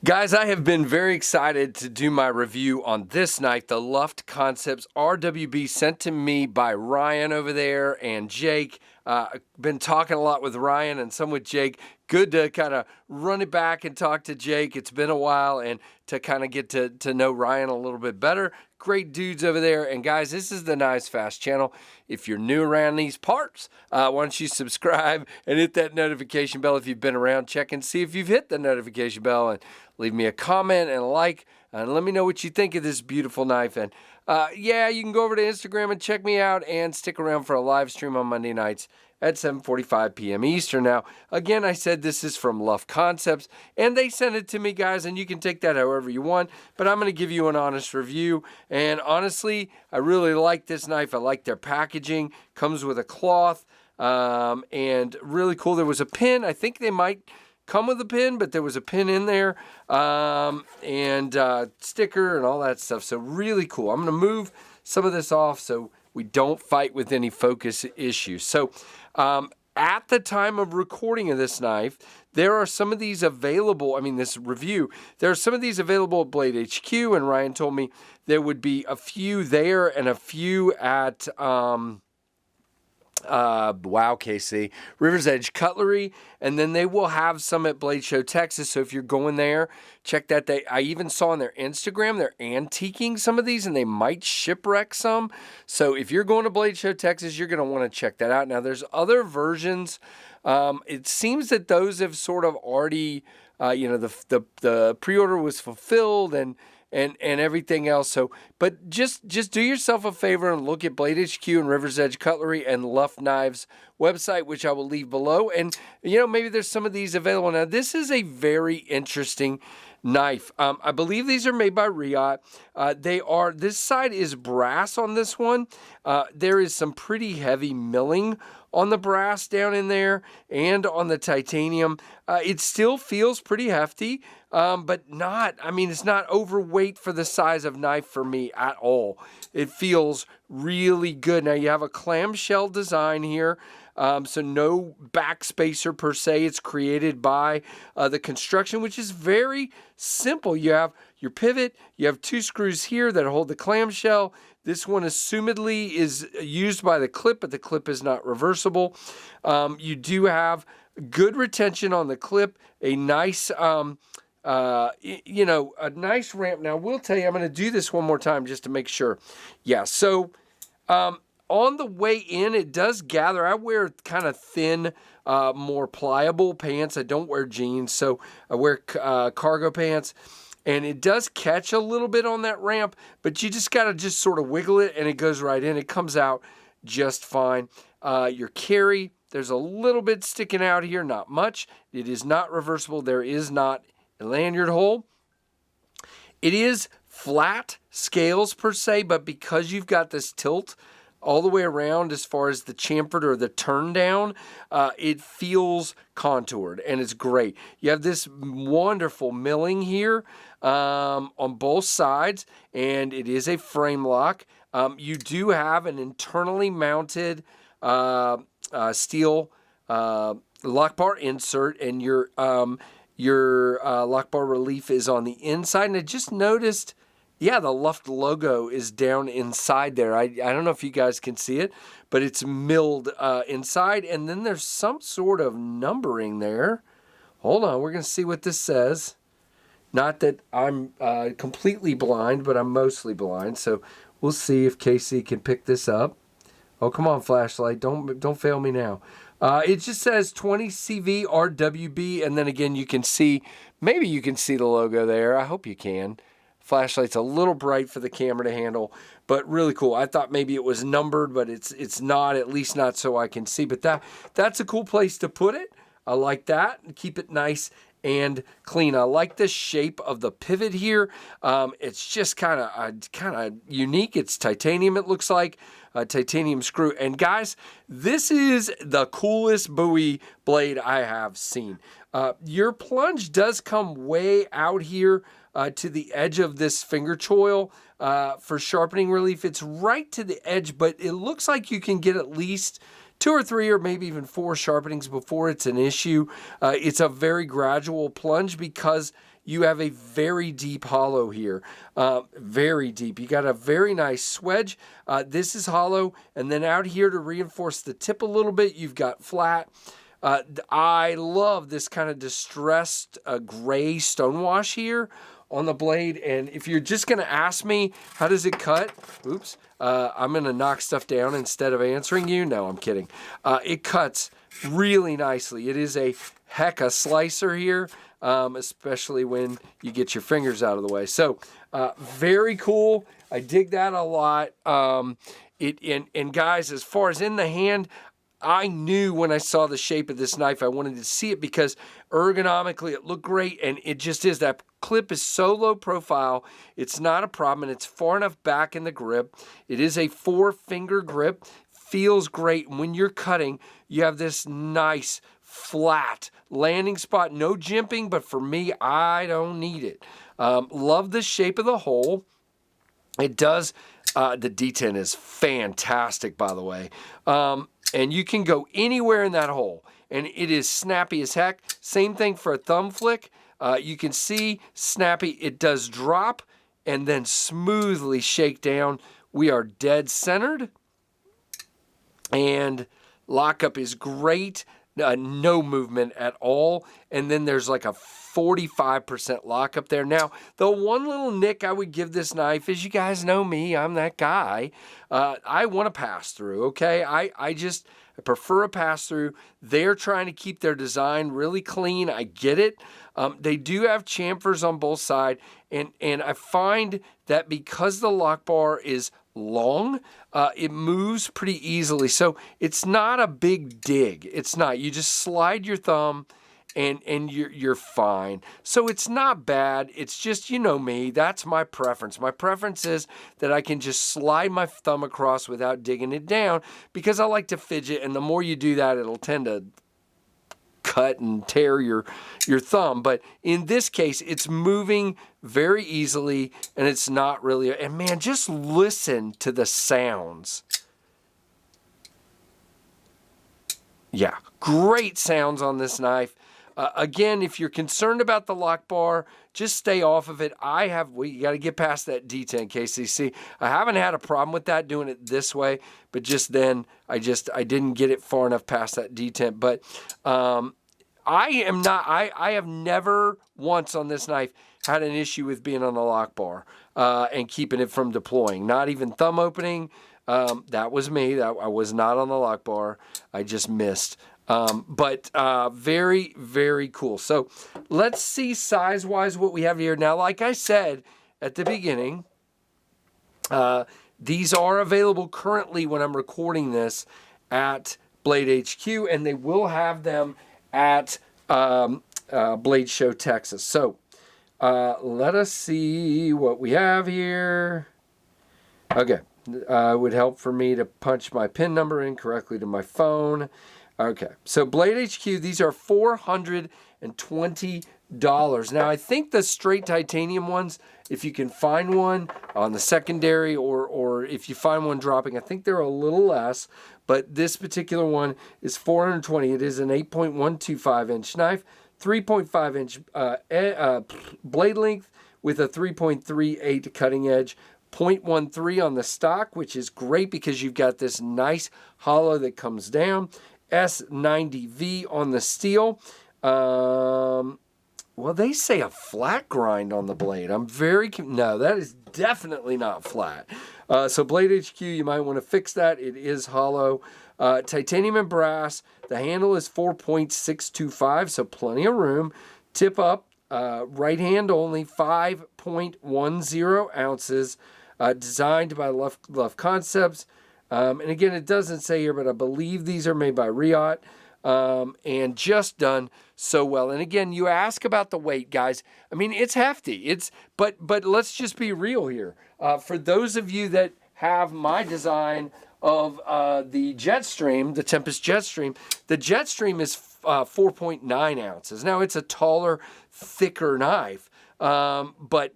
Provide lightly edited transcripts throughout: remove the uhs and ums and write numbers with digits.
Guys, I have been very excited to do my review on this knife, the Luft Concepts RWB, sent to me by Ryan over there and Jake. I've been talking a lot with Ryan and some with Jake. Good to kind of run it back and talk to Jake. It's been a while, and to kind of get to know Ryan a little bit better. Great dudes over there. And guys, this is the Knives Fast channel. If you're new around these parts, why don't you subscribe and hit that notification bell if you've been around. Check and see if you've hit the notification bell, and leave me a comment and a like, and let me know what you think of this beautiful knife. And yeah, you can go over to Instagram and check me out, and stick around for a live stream on Monday nights at 7:45 p.m. Eastern. Now, again, I said this is from Luft Concepts, and they sent it to me, guys, and you can take that however you want, but I'm going to give you an honest review. And honestly, I really like this knife. I like their packaging. Comes with a cloth, and really cool. There was a pin. I think they might come with a pin, but there was a pin in there, and sticker and all that stuff. So really cool. I'm going to move some of this off so we don't fight with any focus issues. So at the time of recording of this knife, there are some of these available, this review, there are some of these available at Blade HQ, and Ryan told me there would be a few there and a few at wow, KC, River's Edge Cutlery, and then they will have some at Blade Show Texas. So if you're going there, check that. I even saw on their Instagram they're antiquing some of these, and they might shipwreck some. So if you're going to Blade Show Texas, you're going to want to check that out. Now there's other versions. It seems that those have sort of already, the pre-order was fulfilled and everything else. So, but just do yourself a favor and look at Blade HQ and River's Edge Cutlery and Luft Knives website, which I will leave below. And, maybe there's some of these available. Now, this is a very interesting knife. I believe these are made by Riot. This side is brass on this one. There is some pretty heavy milling on the brass down in there and on the titanium. It still feels pretty hefty, but not, it's not overweight for the size of knife for me at all. It feels really good. Now you have a clamshell design here, so no back spacer per se. It's created by the construction, which is very simple. You have your pivot, you have two screws here that hold the clamshell. This one assumedly is used by the clip, but the clip is not reversible. You do have good retention on the clip, a nice, a nice ramp. Now, we'll tell you, I'm going to do this one more time just to make sure. Yeah, so on the way in, it does gather. I wear kind of thin, more pliable pants. I don't wear jeans, so I wear cargo pants. And it does catch a little bit on that ramp, but you just got to just sort of wiggle it, and it goes right in. It comes out just fine. Your carry, there's a little bit sticking out here, not much. It is not reversible. There is not a lanyard hole. It is flat scales per se, but because you've got this tilt all the way around as far as the chamfered or the turn down, it feels contoured, and it's great. You have this wonderful milling here on both sides, and it is a frame lock. You do have an internally mounted steel lock bar insert, and your lock bar relief is on the inside. And I just noticed, yeah, the Luft logo is down inside there. I don't know if you guys can see it, but it's milled inside. And then there's some sort of numbering there. Hold on, we're going to see what this says. Not that I'm completely blind, but I'm mostly blind. So we'll see if Casey can pick this up. Oh, come on, flashlight. Don't fail me now. It just says 20 CV RWB. And then again, you can see, maybe you can see the logo there. I hope you can. Flashlight's a little bright for the camera to handle, but really cool. I thought maybe it was numbered, but it's not, at least not so I can see. But that's a cool place to put it. I like that. Keep it nice and clean. I like the shape of the pivot here. It's just kind of unique. It's titanium, it looks like. Titanium screw. And guys, this is the coolest Bowie blade I have seen. Your plunge does come way out here to the edge of this finger choil for sharpening relief. It's right to the edge, but it looks like you can get at least 2 or 3 or maybe even 4 sharpenings before it's an issue. It's a very gradual plunge because you have a very deep hollow here, very deep. You got a very nice swedge. This is hollow, and then out here to reinforce the tip a little bit, you've got flat. I love this kind of distressed gray stonewash here on the blade. And if you're just going to ask me, how does it cut? Oops. I'm going to knock stuff down instead of answering you. No, I'm kidding. It cuts really nicely. It is a heck of a slicer here, especially when you get your fingers out of the way. So very cool. I dig that a lot. And guys, as far as in the hand, I knew when I saw the shape of this knife, I wanted to see it because ergonomically it looked great, and it just is. That clip is so low profile, it's not a problem, and it's far enough back in the grip. It is a 4-finger grip, feels great, and when you're cutting, you have this nice flat landing spot. No jimping, but for me, I don't need it. Love the shape of the hole. It does, the detent is fantastic, by the way. And you can go anywhere in that hole, and it is snappy as heck. Same thing for a thumb flick. You can see snappy. It does drop and then smoothly shake down. We are dead centered, and lockup is great. No movement at all. And then there's like a 45% lockup there. Now, the one little nick I would give this knife is, you guys know me, I'm that guy. I want to pass through, okay? I prefer a pass through. They're trying to keep their design really clean. I get it. They do have chamfers on both sides, and I find that because the lock bar is long, it moves pretty easily. So it's not a big dig. It's not. You just slide your thumb and you're fine. So it's not bad. It's just, you know me, that's my preference. My preference is that I can just slide my thumb across without digging it down, because I like to fidget, and the more you do that, it'll tend to cut and tear your thumb. But in this case, it's moving very easily, and it's not really, and man, just listen to the sounds. Yeah, great sounds on this knife. Again, if you're concerned about the lock bar, just stay off of it. You got to get past that detent, KCC. I haven't had a problem with that, doing it this way, but just then I didn't get it far enough past that detent. But I have never once on this knife had an issue with being on the lock bar and keeping it from deploying. Not even thumb opening. That was me. I was not on the lock bar. I just missed. But very, very cool. So let's see size-wise what we have here. Now, like I said at the beginning, these are available currently when I'm recording this at Blade HQ, and they will have them at Blade Show Texas. So let us see what we have here. Okay. It would help for me to punch my PIN number in correctly to my phone. Okay, so Blade HQ, these are $420. Now, I think the straight titanium ones, if you can find one on the secondary, or if you find one dropping, I think they're a little less, but this particular one is $420. It is an 8.125-inch knife, 3.5-inch blade length with a 3.38 cutting edge, 0.13 on the stock, which is great because you've got this nice hollow that comes down. S90V on the steel. Well, they say a flat grind on the blade. No, that is definitely not flat. So Blade HQ, you might want to fix that. It is hollow. Titanium and brass. The handle is 4.625, so plenty of room. Tip up, right hand only, 5.10 ounces. Designed by Luft Concepts. And again, it doesn't say here, but I believe these are made by Riot, and just done so well. And again, you ask about the weight, guys. I mean, it's hefty. But let's just be real here. For those of you that have my design of the Jetstream, the Tempest Jetstream, the Jetstream is 4.9 ounces. Now, it's a taller, thicker knife, but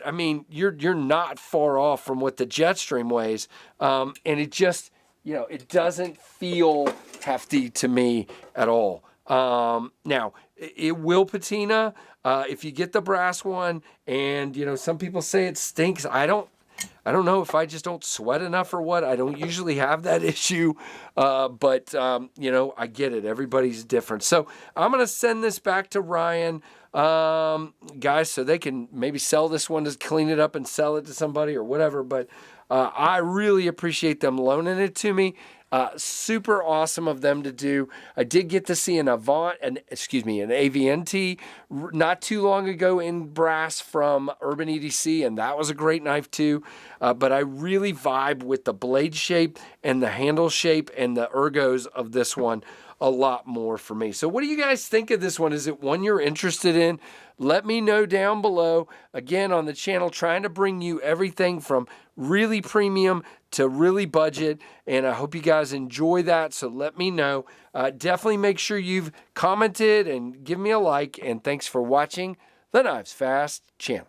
I mean, you're not far off from what the Jetstream weighs, and it just, it doesn't feel hefty to me at all. Now, it will patina if you get the brass one. And, you know, some people say it stinks. I don't know if I just don't sweat enough or what. I don't usually have that issue, but you know, I get it. Everybody's different. So I'm going to send this back to Ryan, guys, so they can maybe sell this one to clean it up and sell it to somebody or whatever. But I really appreciate them loaning it to me. Super awesome of them to do. I did get to see an AVNT not too long ago in brass from Urban EDC, and that was a great knife too. But I really vibe with the blade shape and the handle shape and the ergos of this one a lot more for me. So what do you guys think of this one? Is it one you're interested in? Let me know down below. Again, on the channel, trying to bring you everything from really premium to really budget, and I hope you guys enjoy that, so let me know. Definitely make sure you've commented and give me a like, and thanks for watching the Knives Fast channel.